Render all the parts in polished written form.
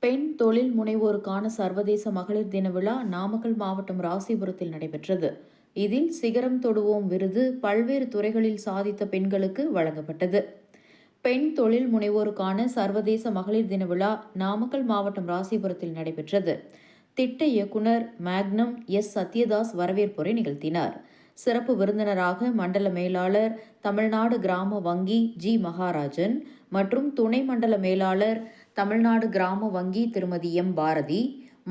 பெண் தொழில் முனைவோருக்கான சர்வதேச மகளிர் தின விழா நாமக்கல் மாவட்டம் ராசிபுரத்தில் நடைபெற்றது. இதில் சிகரம் தொடுவோம் விருது பல்வேறு துறைகளில் சாதித்த பெண்களுக்கு வழங்கப்பட்டது. பெண் தொழில் முனைவோருக்கான சர்வதேச மகளிர் தின விழா நாமக்கல் மாவட்டம் ராசிபுரத்தில் நடைபெற்றது. திட்ட இயக்குநர் மேக்னம் எஸ். சத்யதாஸ் வரவேற்புரை நிகழ்த்தினார். சிறப்பு விருந்தினராக மண்டல மேலாளர் தமிழ்நாடு கிராம வங்கி ஜி. மகாராஜன் மற்றும் துணை மண்டல மேலாளர் தமிழ்நாடு கிராம வங்கி திருமதி எம். பாரதி,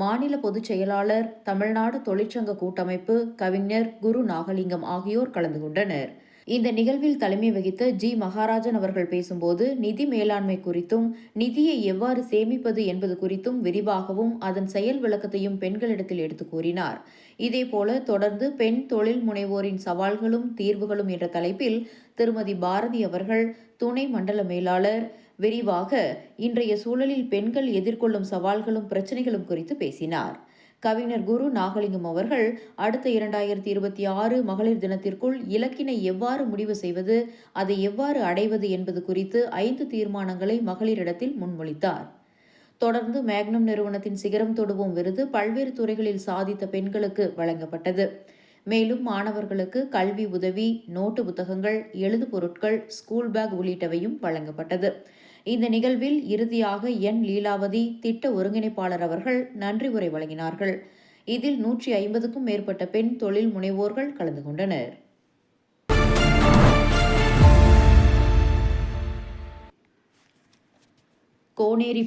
மாநில பொதுச் செயலாளர் தமிழ்நாடு தொழிற்சங்க கூட்டமைப்பு கவிஞர் குரு நாகலிங்கம் ஆகியோர் கலந்து கொண்டனர். இந்த நிகழ்வில் தலைமை வகித்த ஜி. மகாராஜன் அவர்கள் பேசும்போது நிதி மேலாண்மை குறித்தும், நிதியை எவ்வாறு சேமிப்பது என்பது குறித்தும் விரிவாகவும் அதன் செயல் விளக்கத்தையும் பெண்களிடத்தில் எடுத்துக் கூறினார். இதேபோல தொடர்ந்து பெண் தொழில் முனைவோரின் சவால்களும் தீர்வுகளும் என்ற தலைப்பில் திருமதி பாரதி அவர்கள் துணை மண்டல மேலாளர் விரிவாக இன்றைய சூழலில் பெண்கள் எதிர்கொள்ளும் சவால்களும் பிரச்சினைகளும் குறித்து பேசினார். கவிஞர் குரு நாகலிங்கம் அவர்கள் அடுத்த 2026 மகளிர் தினத்திற்குள் இலக்கினை எவ்வாறு முடிவு செய்வது, அதை எவ்வாறு அடைவது என்பது குறித்து 5 தீர்மானங்களை மகளிரிடத்தில் முன்மொழித்தார். தொடர்ந்து மேக்னம் நிறுவனத்தின் சிகரம் தொடுவோம் விருது பல்வேறு துறைகளில் சாதித்த பெண்களுக்கு வழங்கப்பட்டது. மேலும் மாணவர்களுக்கு கல்வி உதவி, நோட்டு புத்தகங்கள், எழுது பொருட்கள், ஸ்கூல் பேக் உள்ளிட்டவையும் வழங்கப்பட்டது. இந்த நிகழ்வில் இறுதியாக என். லீலாவதி திட்ட ஒருங்கிணைப்பாளர் அவர்கள் நன்றி உரை வழங்கினார்கள். இதில் 150க்கும் மேற்பட்ட பெண் தொழில் முனைவோர்கள் கலந்து கொண்டனர். கோனேரி